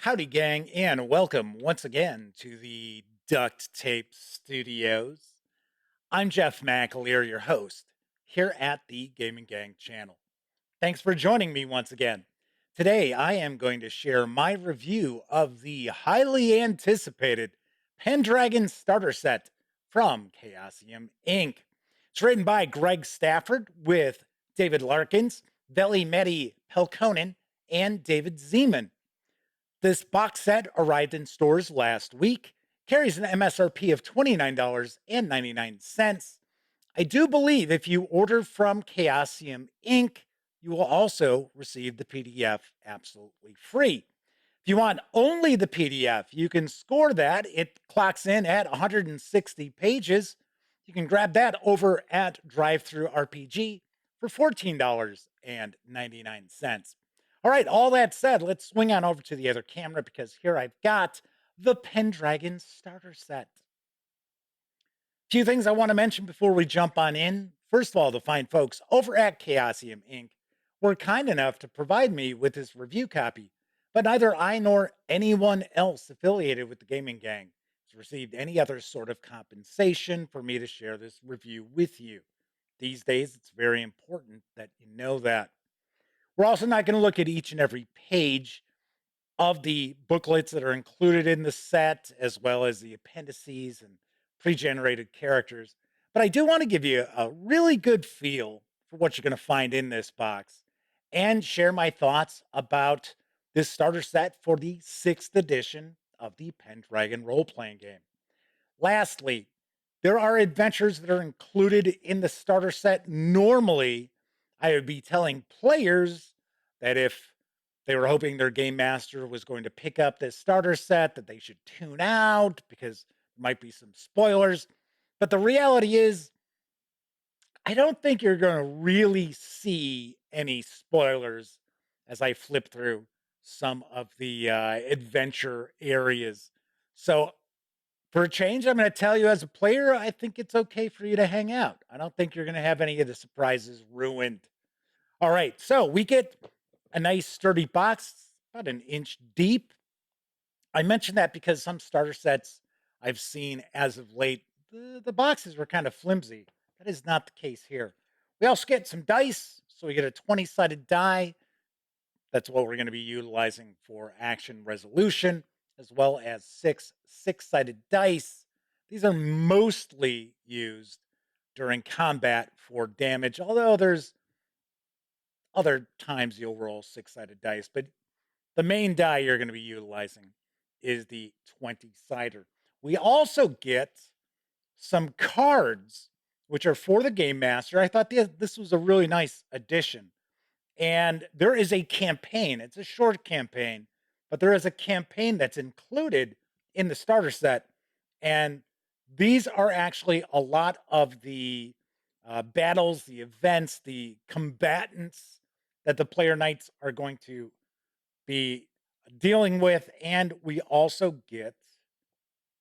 Howdy, gang, and welcome once again to the Duct Tape Studios. I'm Jeff McAleer, your host, here at the Gaming Gang channel. Thanks for joining me once again. Today, I am going to share my review of the highly anticipated Pendragon Starter Set from Chaosium Inc. It's written by Greg Stafford with David Larkins, Veli Mehdi Pelkonen, and David Zeman. This box set arrived in stores last week, carries an MSRP of $29.99. I do believe if you order from Chaosium Inc., you will also receive the PDF absolutely free. If you want only the PDF, you can score that. It clocks in at 160 pages. You can grab that over at DriveThruRPG for $14.99. All right, all that said, let's swing on over to the other camera because here I've got the Pendragon Starter Set. Few things I want to mention before we jump on in. First of all, the fine folks over at Chaosium Inc. were kind enough to provide me with this review copy, but neither I nor anyone else affiliated with the Gaming Gang has received any other sort of compensation for me to share this review with you. These days, it's very important that you know that. We're also not going to look at each and every page of the booklets that are included in the set, as well as the appendices and pre-generated characters. But I do want to give you a really good feel for what you're going to find in this box and share my thoughts about this starter set for the 6th edition of the Pendragon role-playing game. Lastly, there are adventures that are included in the starter set. Normally, I would be telling players that if they were hoping their game master was going to pick up this starter set, that they should tune out because there might be some spoilers. But the reality is, I don't think you're going to really see any spoilers as I flip through some of the adventure areas. So, for a change, I'm going to tell you as a player, I think it's okay for you to hang out. I don't think you're going to have any of the surprises ruined. All right, so we get a nice sturdy box, about an inch deep. I mentioned that because some starter sets I've seen as of late, the boxes were kind of flimsy. That is not the case here. We also get some dice. So we get a 20-sided die. That's what we're going to be utilizing for action resolution, as well as six-sided dice. These are mostly used during combat for damage, although there's other times you'll roll six-sided dice, but the main die you're going to be utilizing is the 20-sider. We also get some cards, which are for the game master. I thought this was a really nice addition. And there is a campaign. It's a short campaign, but there is a campaign that's included in the starter set. And these are actually a lot of the battles, the events, the combatants that the player knights are going to be dealing with. And we also get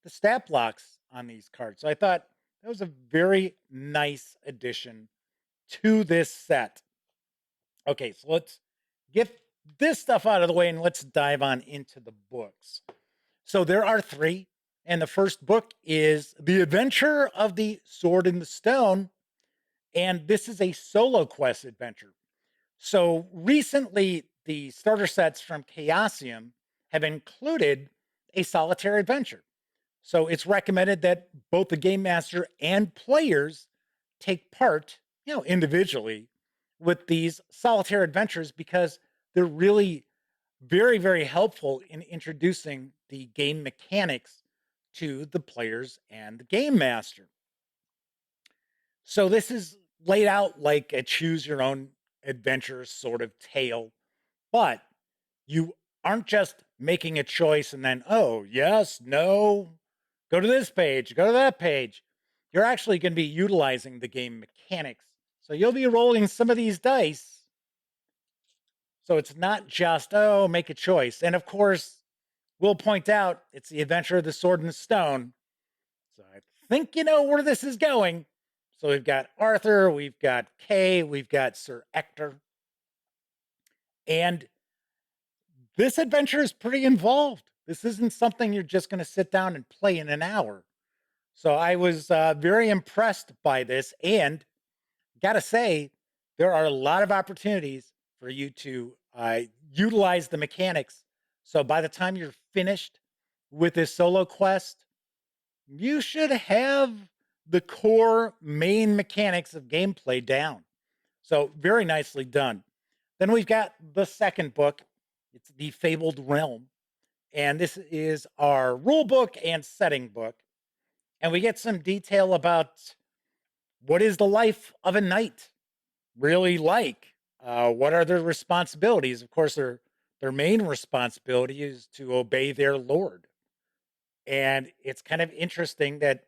the stat blocks on these cards. So I thought that was a very nice addition to this set. Okay, so let's get this stuff out of the way and let's dive on into the books. So there are three, and the first book is The Adventure of the Sword in the Stone, and this is a solo quest adventure. So recently, the starter sets from Chaosium have included a solitary adventure. So it's recommended that both the game master and players take part, individually with these solitaire adventures because they're really very, very helpful in introducing the game mechanics to the players and the game master. So this is laid out like a choose your own adventure sort of tale, but you aren't just making a choice and then, oh, yes, no, go to this page, go to that page. You're actually going to be utilizing the game mechanics. So you'll be rolling some of these dice. So it's not just, oh, make a choice. And of course, we'll point out it's the adventure of the sword and the stone. So I think you know where this is going. So we've got Arthur, we've got Kay, we've got Sir Ector. And This adventure is pretty involved. This isn't something you're just going to sit down and play in an hour. So I was very impressed by this, and gotta say, there are a lot of opportunities for you to utilize the mechanics. So by the time you're finished with this solo quest, you should have the core main mechanics of gameplay down. So very nicely done. Then we've got the second book. It's the Fabled Realm. And this is our rule book and setting book. And we get some detail about what is the life of a knight really like? What are their responsibilities? Of course, their main responsibility is to obey their lord. And it's kind of interesting that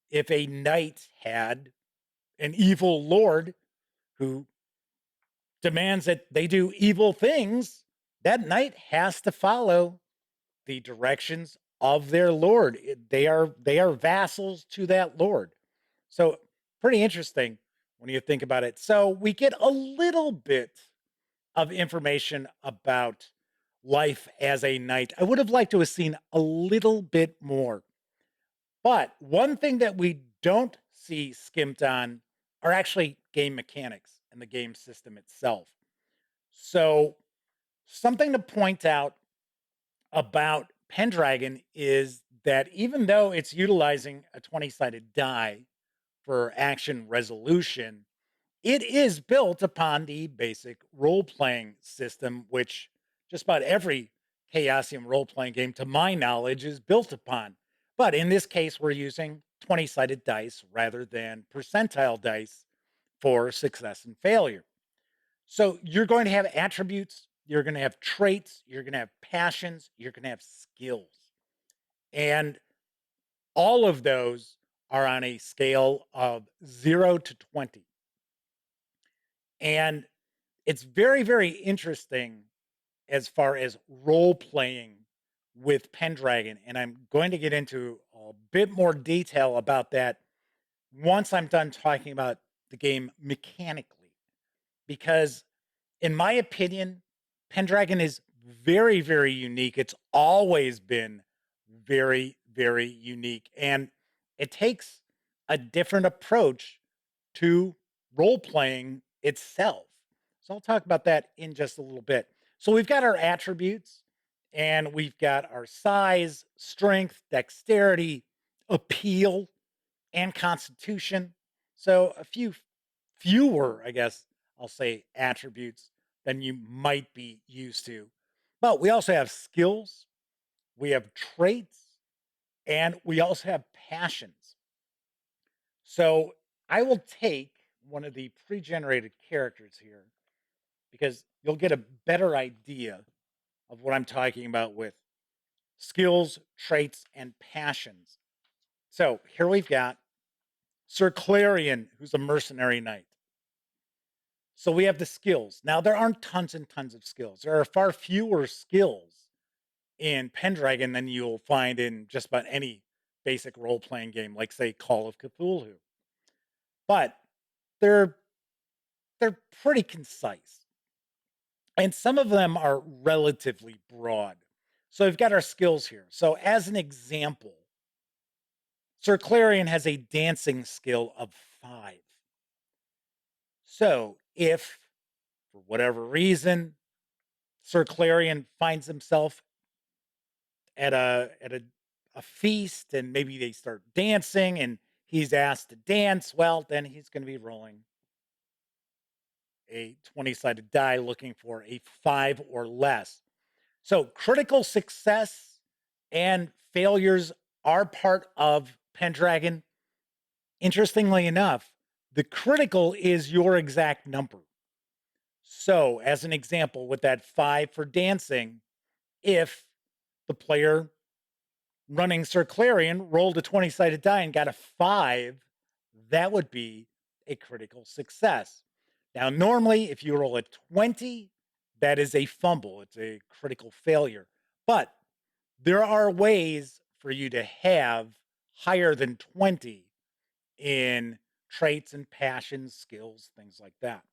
if a knight had an evil lord who demands that they do evil things, that knight has to follow the directions of their lord. They are vassals to that lord. So pretty interesting when you think about it. So we get a little bit of information about life as a knight. I would have liked to have seen a little bit more. But one thing that we don't see skimped on are actually game mechanics and the game system itself. So, something to point out about Pendragon is that even though it's utilizing a 20 sided die for action resolution, it is built upon the basic role playing system, which just about every Chaosium role playing game, to my knowledge, is built upon. But in this case, we're using 20 sided dice rather than percentile dice for success and failure. So you're going to have attributes, you're going to have traits, you're going to have passions, you're going to have skills. And all of those are on a scale of 0 to 20. And it's very, very interesting as far as role playing with Pendragon. And I'm going to get into a bit more detail about that once I'm done talking about the game mechanically. Because, in my opinion, Pendragon is very, very unique. It's always been very, very unique. And it takes a different approach to role playing itself. So I'll talk about that in just a little bit. So we've got our attributes and we've got our size, strength, dexterity, appeal, and constitution. So a few fewer, I guess I'll say, attributes than you might be used to. But we also have skills, we have traits, and we also have passions. So I will take one of the pre-generated characters here because you'll get a better idea of what I'm talking about with skills, traits, and passions. So here we've got Sir Clarion, who's a mercenary knight. So we have the skills. Now there aren't tons and tons of skills. There are far fewer skills in Pendragon than you'll find in just about any basic role-playing game, like say Call of Cthulhu. But they're they're pretty concise. And some of them are relatively broad. So we've got our skills here. So as an example, Sir Clarion has a dancing skill of 5. So if for whatever reason Sir Clarion finds himself at a feast and maybe they start dancing and he's asked to dance, well, then he's going to be rolling a 20-sided die looking for a 5 or less. So critical success and failures are part of Pendragon. Interestingly enough, the critical is your exact number. So, as an example, with that 5 for dancing, if the player running Sir Clarion rolled a 20-sided die and got a 5, that would be a critical success. Now, normally, if you roll a 20, that is a fumble, it's a critical failure. But there are ways for you to have higher than 20 in traits and passions, skills, things like that.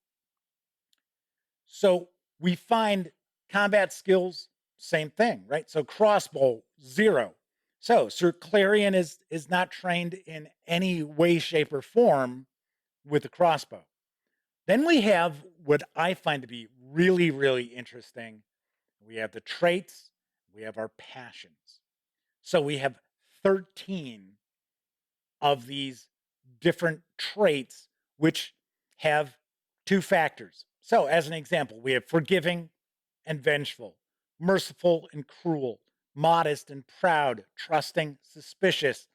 So we find combat skills. same thing, right? So crossbow, 0. So Sir Clarion is not trained in any way, shape, or form with the crossbow. Then we have what I find to be really, really interesting. We have the traits, we have our passions. So we have 13 of these different traits, which have two factors. So, as an example, we have forgiving and vengeful, merciful and cruel, modest and proud, trusting, suspicious,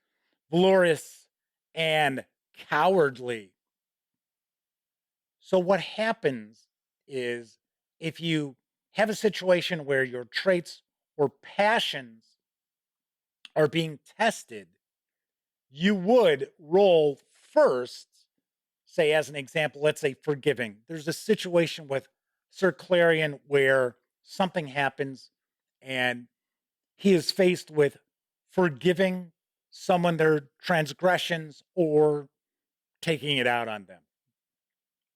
valorous, and cowardly. So, what happens is if you have a situation where your traits or passions are being tested, you would roll first, say, as an example, let's say forgiving. There's a situation with Sir Clarion where something happens and he is faced with forgiving someone their transgressions or taking it out on them,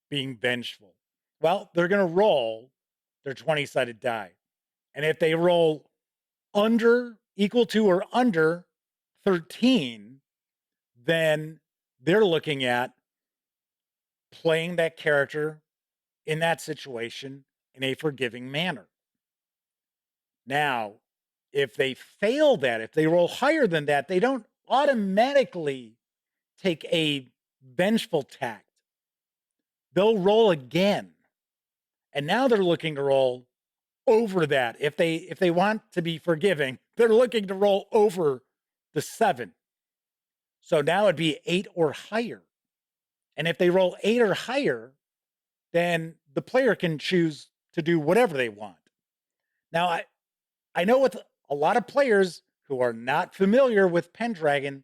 being vengeful. Well, they're going to roll their 20-sided die. And if they roll under, equal to, or under 13, then they're looking at playing that character in that situation in a forgiving manner. Now, if they fail that, if they roll higher than that, they don't automatically take a vengeful tact. They'll roll again. And now they're looking to roll over that. If they want to be forgiving, they're looking to roll over the 7. So now it'd be 8 or higher. And if they roll 8 or higher, then the player can choose to do whatever they want. Now, I know with a lot of players who are not familiar with Pendragon,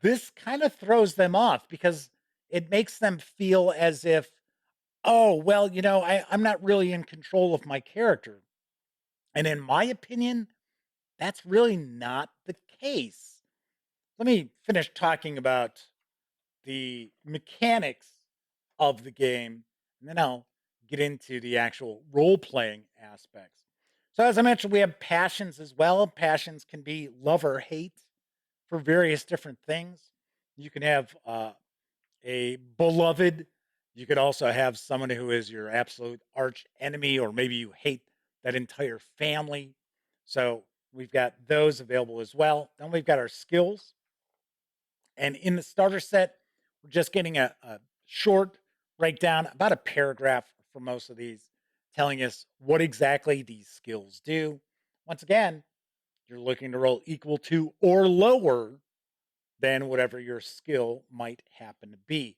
this kind of throws them off because it makes them feel as if, oh, well, I'm not really in control of my character. And in my opinion, that's really not the case. Let me finish talking about the mechanics of the game, and then I'll get into the actual role playing aspects. So, as I mentioned, we have passions as well. Passions can be love or hate for various different things. You can have a beloved. You could also have someone who is your absolute arch enemy, or maybe you hate that entire family. So, we've got those available as well. Then we've got our skills. And in the starter set, we're just getting a short breakdown, about a paragraph for most of these, telling us what exactly these skills do. Once again, you're looking to roll equal to or lower than whatever your skill might happen to be.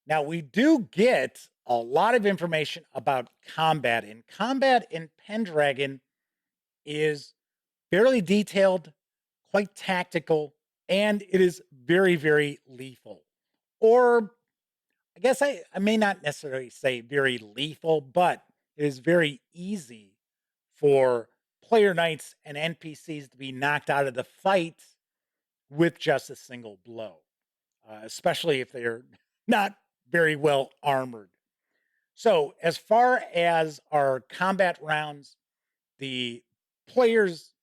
Now, we do get a lot of information about combat, and combat in Pendragon is fairly detailed, quite tactical, and it is very, very lethal. Or I guess I may not necessarily say very lethal, but it is very easy for player knights and NPCs to be knocked out of the fight with just a single blow, especially if they're not very well armored. So, as far as our combat rounds, the players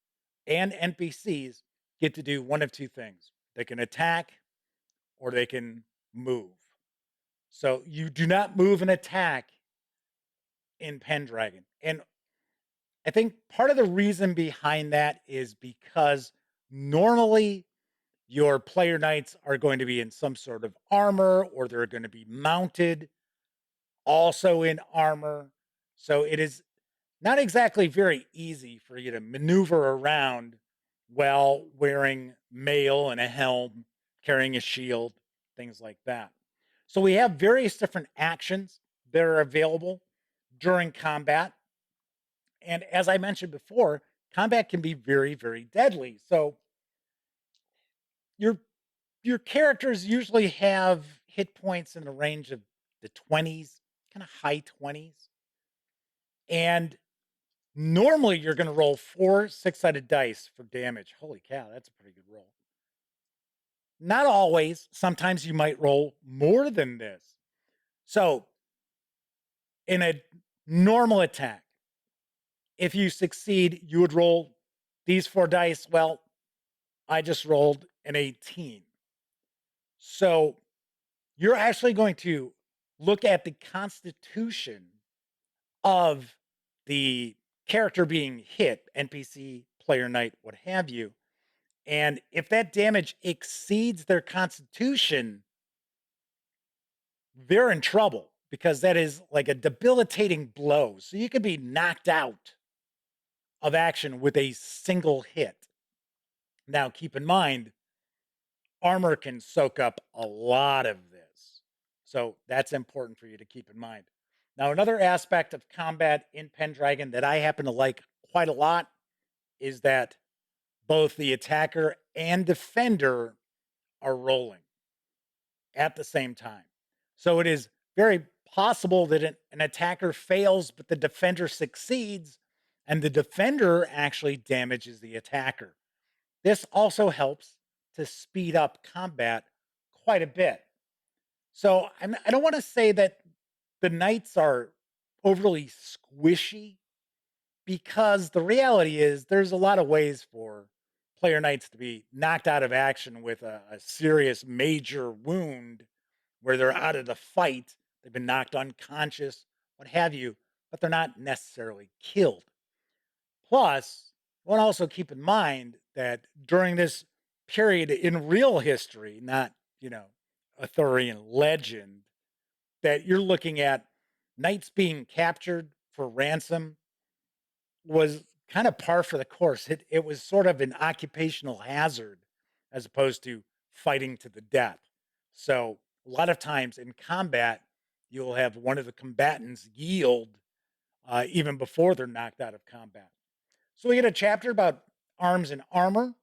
and NPCs get to do one of two things: they can attack or they can move. So you do not move and attack in Pendragon. And I think part of the reason behind that is because normally your player knights are going to be in some sort of armor, or they're going to be mounted also in armor. So it is not exactly very easy for you to maneuver around while wearing mail and a helm, carrying a shield, things like that. So we have various different actions that are available during combat. And as I mentioned before, combat can be very, very deadly. So your your characters usually have hit points in the range of the 20s, kind of high 20s. And normally you're going to roll 4 6-sided dice for damage. Holy cow, that's a pretty good roll. Not always. Sometimes you might roll more than this. So, in a normal attack, If you succeed, you would roll these 4 dice. Well, I just rolled an 18. So you're actually going to look at the constitution of the character being hit, NPC, player, knight, what have you. And if that damage exceeds their constitution, they're in trouble because that is like a debilitating blow. So you could be knocked out of action with a single hit. Now, keep in mind, armor can soak up a lot of this. So that's important for you to keep in mind. Now, another aspect of combat in Pendragon that I happen to like quite a lot is that both the attacker and defender are rolling at the same time. So it is very possible that an attacker fails, but the defender succeeds, and the defender actually damages the attacker. This also helps to speed up combat quite a bit. So I don't want to say that the knights are overly squishy because the reality is there's a lot of ways for player knights to be knocked out of action with a serious major wound where they're out of the fight, they've been knocked unconscious, what have you, but they're not necessarily killed. Plus, I want to also keep in mind that during this period in real history, not, Arthurian legend, that you're looking at knights being captured for ransom was kind of par for the course. It was sort of an occupational hazard as opposed to fighting to the death. So a lot of times in combat, you'll have one of the combatants yield even before they're knocked out of combat. So we get a chapter about arms and armor.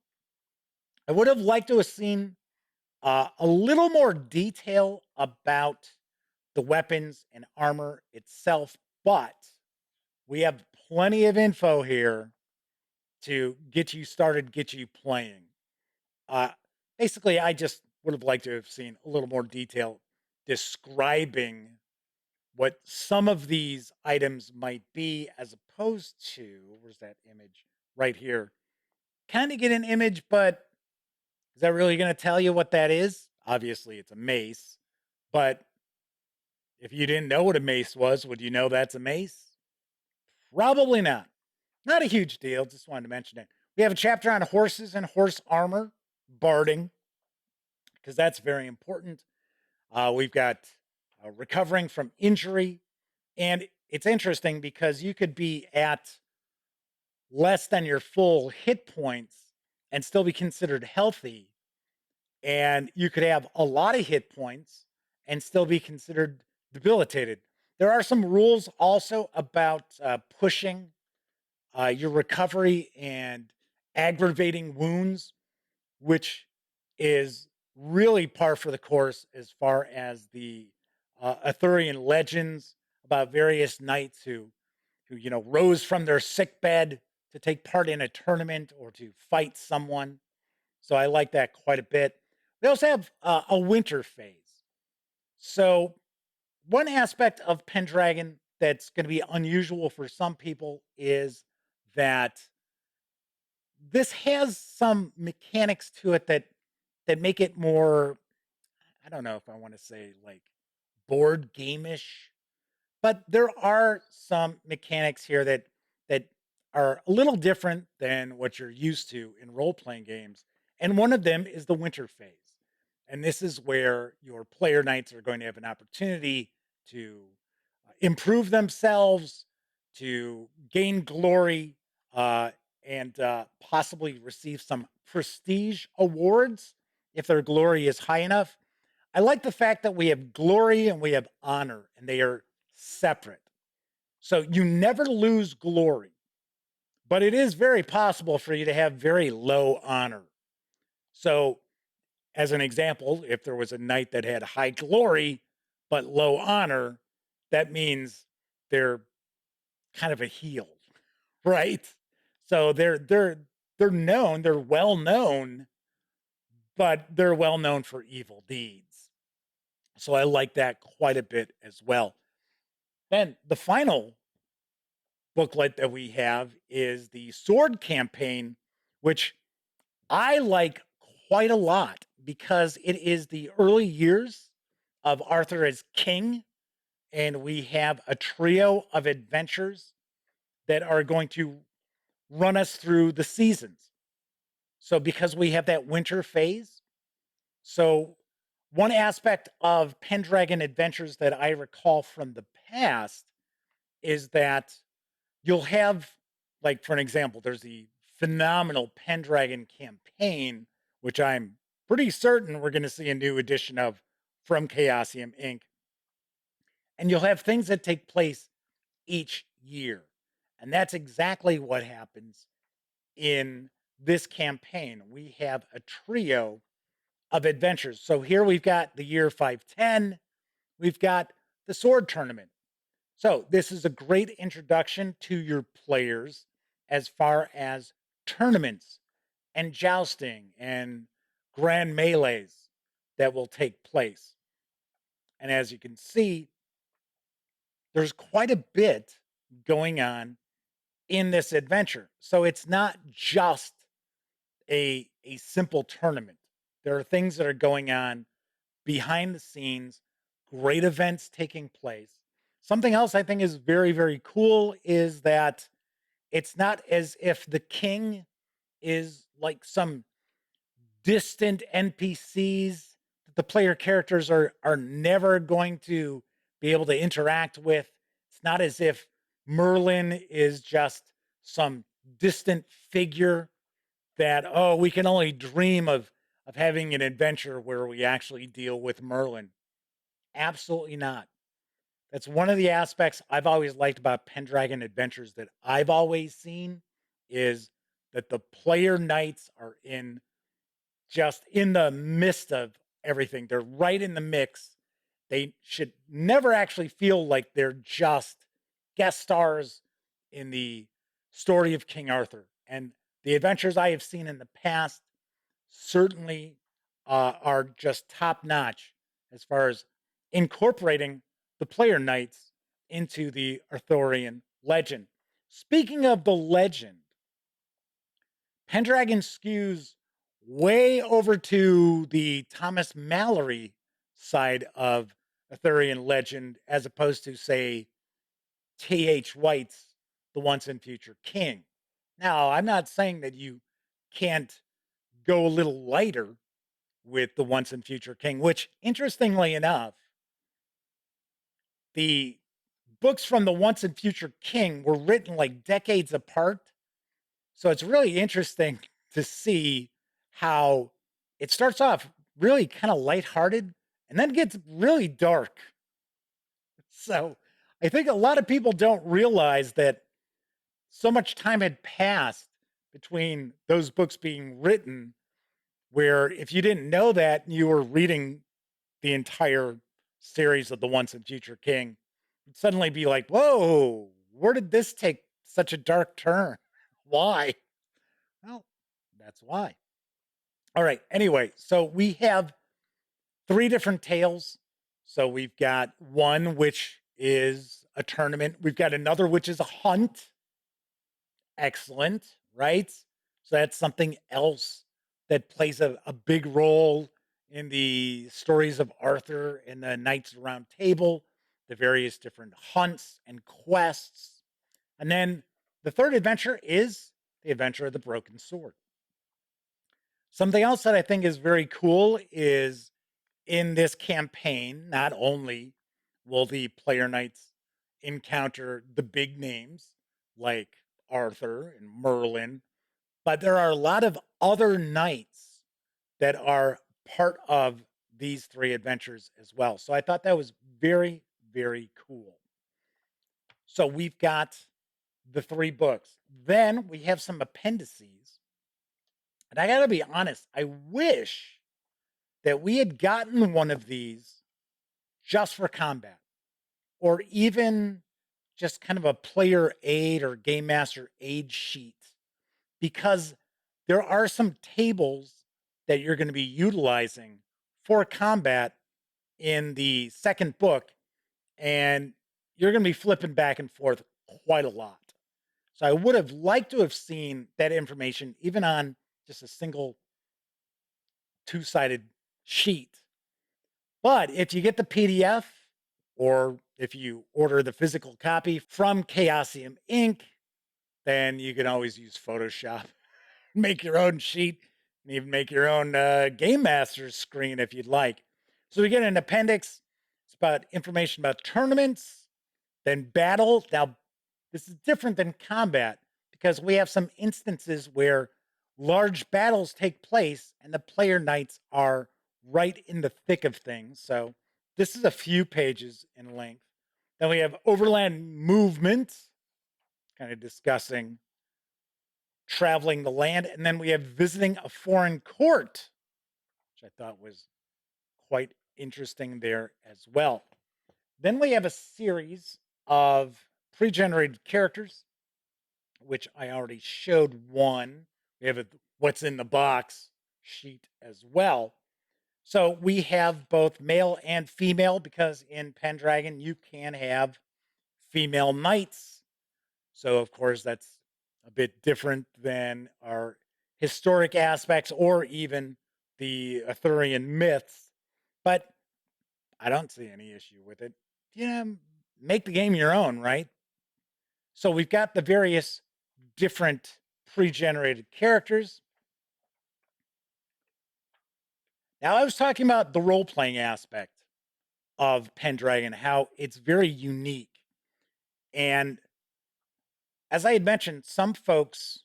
I would have liked to have seen a little more detail about the weapons and armor itself, but we have plenty of info here to get you started, get you playing. Uh, Basically, I just would have liked to have seen a little more detail describing what some of these items might be, as opposed to where's that image right here? Kind of get an image, but is that really going to tell you what that is? Obviously, it's a mace, but if you didn't know what a mace was, would you know that's a mace? Probably not. Not a huge deal. Just wanted to mention it. We have a chapter on horses and horse armor, barding, because that's very important. We've got recovering from injury. And it's interesting because you could be at less than your full hit points and still be considered healthy. And you could have a lot of hit points and still be considered debilitated. There are some rules also about pushing your recovery and aggravating wounds, which is really par for the course as far as the Arthurian legends about various knights who rose from their sick bed to take part in a tournament or to fight someone. So I like that quite a bit. We also have a winter phase. So one aspect of Pendragon that's going to be unusual for some people is that this has some mechanics to it that make it more, I don't know if I want to say like board game-ish, but there are some mechanics here that are a little different than what you're used to in role-playing games. And one of them is the winter phase. And this is where your player knights are going to have an opportunity to improve themselves, to gain glory, uh, and possibly receive some prestige awards if their glory is high enough. I like the fact that we have glory and we have honor, and they are separate. So you never lose glory, but it is very possible for you to have very low honor. So, as an example, if there was a knight that had high glory but low honor, that means they're kind of a heel, right? So they're known, they're well known, but they're well known for evil deeds. So I like that quite a bit as well. Then the final booklet that we have is the Sword campaign, which I like quite a lot because it is the early years of Arthur as king, and we have a trio of adventures that are going to run us through the seasons. So, because we have that winter phase, so one aspect of Pendragon adventures that I recall from the past is that you'll have, like, for an example, there's the phenomenal Pendragon campaign, which I'm pretty certain we're going to see a new edition of from Chaosium Inc. And you'll have things that take place each year. And that's exactly what happens in this campaign. We have a trio of adventures. So here we've got the year 510, we've got the sword tournament. So this is a great introduction to your players as far as tournaments and jousting and grand melees that will take place. And as you can see, there's quite a bit going on in this adventure. So it's not just a simple tournament. There are things that are going on behind the scenes, great events taking place. Something else I think is very, very cool is that it's not as if the king is like some distant NPCs that the player characters are never going to be able to interact with. It's not as if Merlin is just some distant figure that, oh, we can only dream of having an adventure where we actually deal with Merlin. Absolutely not. That's one of the aspects I've always liked about Pendragon adventures that I've always seen is that the player knights are in just in the midst of everything. They're right in the mix. They should never actually feel like they're just guest stars in the story of King Arthur. And the adventures I have seen in the past certainly are just top notch as far as incorporating the player knights into the Arthurian legend. Speaking of the legend, Pendragon skews way over to the Thomas Mallory side of Arthurian legend as opposed to, say, T.H. White's The Once and Future King. Now, I'm not saying that you can't go a little lighter with The Once and Future King, which, interestingly enough, the books from The Once and Future King were written like decades apart. So it's really interesting to see how it starts off really kind of lighthearted and then gets really dark. So I think a lot of people don't realize that so much time had passed between those books being written, where if you didn't know that, you were reading the entire series of The Once and Future King, you'd suddenly be like, whoa, where did this take such a dark turn? Why? Well, that's why. All right. Anyway, so we have three different tales. So we've got one which is a tournament, we've got another which is a hunt. Excellent, right? So that's something else that plays a big role in the stories of Arthur and the Knights of the Round Table, the various different hunts and quests. And then the third adventure is the adventure of the broken sword. Something else that I think is very cool is in this campaign, not only will the player knights encounter the big names like Arthur and Merlin, but there are a lot of other knights that are part of these three adventures as well. So I thought that was very, very cool. So we've got the three books. Then we have some appendices. And I got to be honest, I wish that we had gotten one of these just for combat or even just kind of a player aid or game master aid sheet because there are some tables that you're going to be utilizing for combat in the second book, and you're going to be flipping back and forth quite a lot. So I would have liked to have seen that information even on just a single two-sided sheet. But if you get the PDF or if you order the physical copy from Chaosium Inc., then you can always use Photoshop, make your own sheet, and even make your own Game Master's screen if you'd like. So we get an appendix. It's about information about tournaments, then battle. Now, this is different than combat because we have some instances where large battles take place and the player knights are right in the thick of things. So this is a few pages in length. Then we have overland movement, kind of discussing traveling the land. And then we have visiting a foreign court, which I thought was quite interesting there as well. Then we have a series of pre generated characters, which I already showed one. We have a what's in the box sheet as well. So we have both male and female because in Pendragon you can have female knights. So of course that's a bit different than our historic aspects or even the Arthurian myths. But I don't see any issue with it. Yeah, make the game your own, right? So we've got the various different pre-generated characters. Now I was talking about the role-playing aspect of Pendragon, how it's very unique. And as I had mentioned, some folks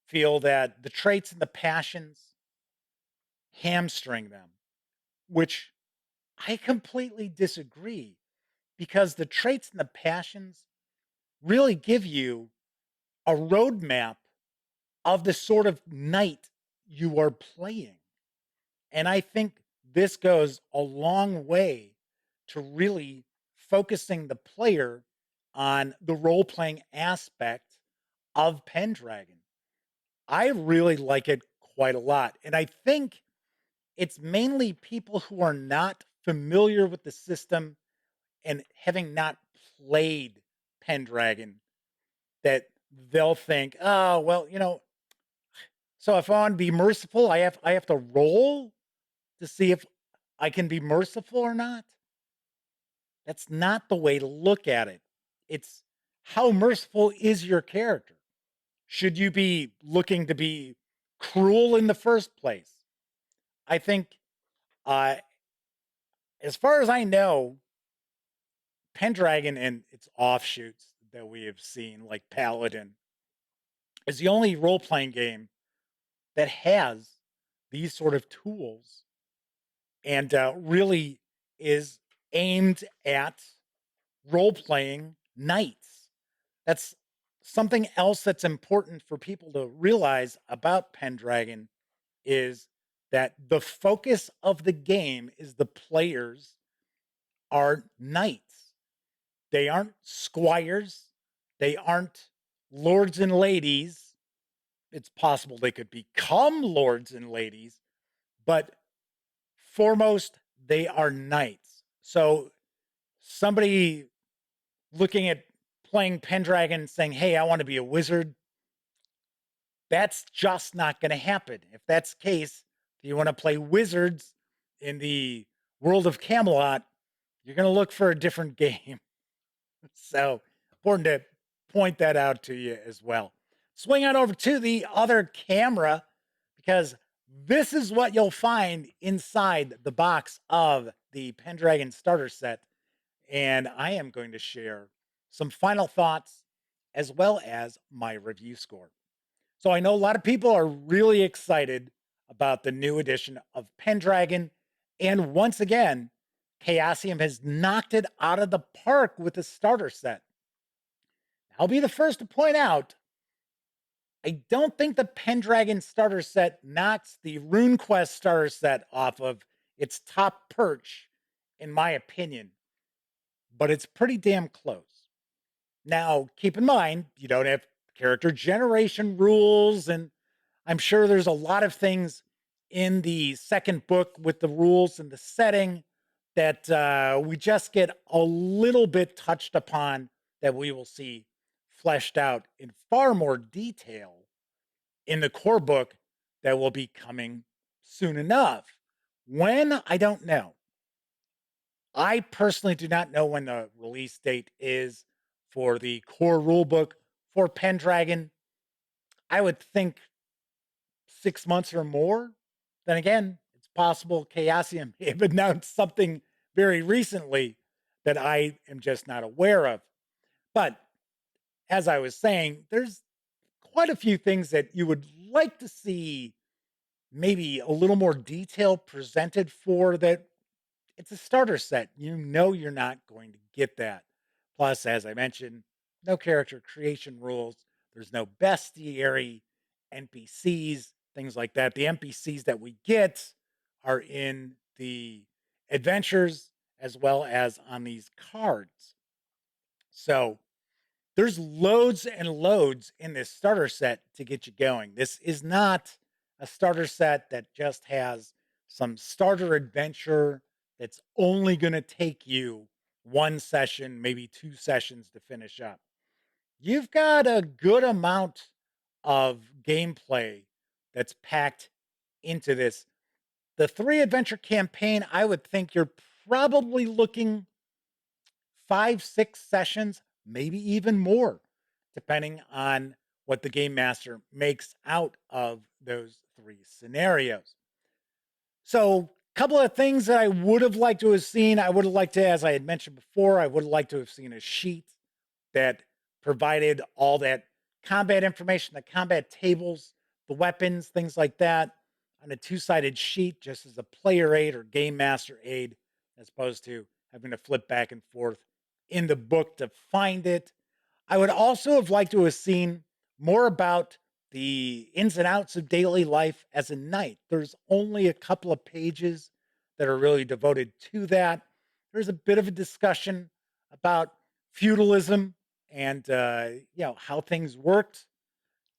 feel that the traits and the passions hamstring them, which I completely disagree because the traits and the passions really give you a roadmap of the sort of knight you are playing. And I think this goes a long way to really focusing the player on the role playing aspect of Pendragon. I really like it quite a lot. And I think it's mainly people who are not familiar with the system and having not played Pendragon that they'll think, oh, well, so if I want to be merciful, I have to roll to see if I can be merciful or not. That's not the way to look at it. It's how merciful is your character? Should you be looking to be cruel in the first place? I think, uh, as far as I know, Pendragon and its offshoots that we have seen, like Paladin, is the only role playing game that has these sort of tools and really is aimed at role playing knights. That's something else that's important for people to realize about Pendragon is that the focus of the game is the players are knights. They aren't squires. They aren't lords and ladies. It's possible they could become lords and ladies, but foremost, they are knights. So somebody looking at playing Pendragon saying, hey, I want to be a wizard, that's just not going to happen. If that's the case, if you want to play wizards in the world of Camelot, you're going to look for a different game. So important to point that out to you as well. Swing on over to the other camera because this is what you'll find inside the box of the Pendragon Starter Set. And I am going to share some final thoughts as well as my review score. So I know a lot of people are really excited about the new edition of Pendragon. And once again, Chaosium has knocked it out of the park with the starter set. I'll be the first to point out, I don't think the Pendragon starter set knocks the RuneQuest starter set off of its top perch, in my opinion, but it's pretty damn close. Now, keep in mind, you don't have character generation rules, and I'm sure there's a lot of things in the second book with the rules and the setting that we just get a little bit touched upon that we will see fleshed out in far more detail in the core book that will be coming soon enough. When? I don't know. I personally do not know when the release date is for the core rulebook for Pendragon. I would think 6 months or more. Then again, it's possible Chaosium may have announced something very recently that I am just not aware of. But as I was saying, there's quite a few things that you would like to see maybe a little more detail presented for that. It's a starter set. You know you're not going to get that. Plus, as I mentioned, no character creation rules. There's no bestiary, NPCs, things like that. The NPCs that we get are in the adventures as well as on these cards. So there's loads and loads in this starter set to get you going. This is not a starter set that just has some starter adventure that's only going to take you one session, maybe two sessions to finish up. You've got a good amount of gameplay that's packed into this. The three adventure campaign, I would think you're probably looking 5, 6 sessions, maybe even more, depending on what the game master makes out of those three scenarios. So, a couple of things that I would have liked to have seen. I would have liked to, as I had mentioned before, I would have liked to have seen a sheet that provided all that combat information, the combat tables, the weapons, things like that, on a two-sided sheet, just as a player aid or game master aid, as opposed to having to flip back and forth in the book to find it. I would also have liked to have seen more about the ins and outs of daily life as a knight. There's only a couple of pages that are really devoted to that. There's a bit of a discussion about feudalism and how things worked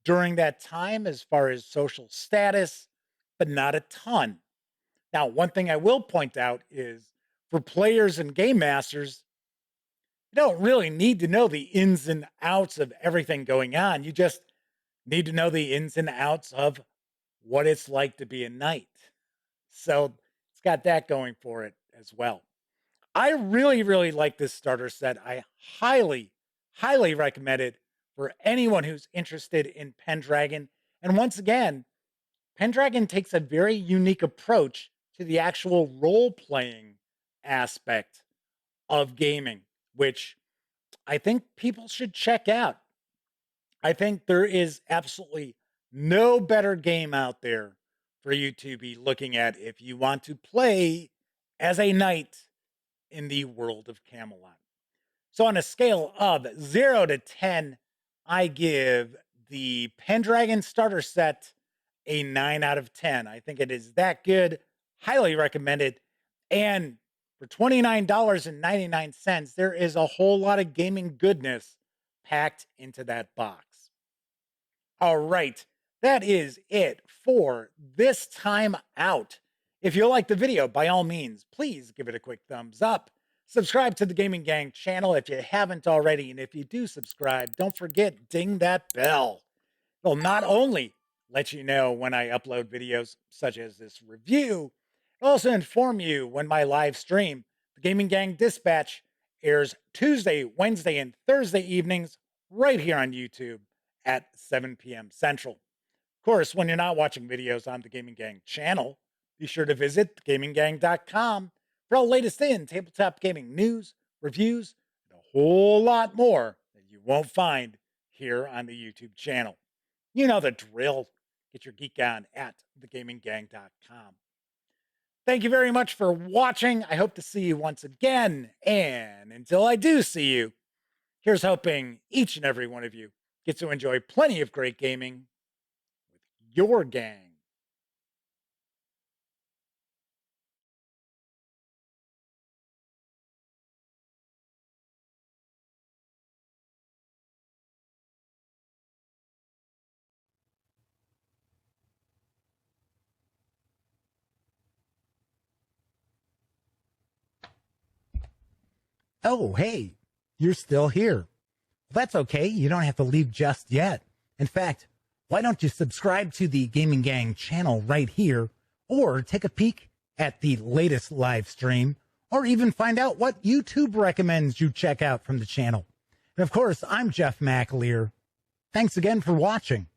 during that time as far as social status, but not a ton. Now, one thing I will point out is for players and game masters, you don't really need to know the ins and outs of everything going on. You just need to know the ins and outs of what it's like to be a knight. So it's got that going for it as well. I really, really like this starter set. I highly, highly recommend it for anyone who's interested in Pendragon. And once again, Pendragon takes a very unique approach to the actual role playing aspect of gaming, which I think people should check out. I think there is absolutely no better game out there for you to be looking at if you want to play as a knight in the world of Camelot. So, on a scale of 0 to 10, I give the Pendragon Starter Set a 9 out of 10. I think it is that good, highly recommended. And for $29.99, there is a whole lot of gaming goodness packed into that box. All right, that is it for this time out. If you like the video, by all means, please give it a quick thumbs up. Subscribe to the Gaming Gang channel if you haven't already. And if you do subscribe, don't forget, ding that bell. It'll not only let you know when I upload videos such as this review, it'll also inform you when my live stream, the Gaming Gang Dispatch, airs Tuesday, Wednesday, and Thursday evenings right here on YouTube at 7 p.m. Central. Of course, when you're not watching videos on the Gaming Gang channel, be sure to visit thegaminggang.com for all the latest in tabletop gaming news, reviews, and a whole lot more that you won't find here on the YouTube channel. You know the drill. Get your geek on at thegaminggang.com. Thank you very much for watching. I hope to see you once again. And until I do see you, here's hoping each and every one of you gets to enjoy plenty of great gaming with your gang. Oh, hey, you're still here. That's okay. You don't have to leave just yet. In fact, why don't you subscribe to the Gaming Gang channel right here, or take a peek at the latest live stream, or even find out what YouTube recommends you check out from the channel. And of course, I'm Jeff McAleer. Thanks again for watching.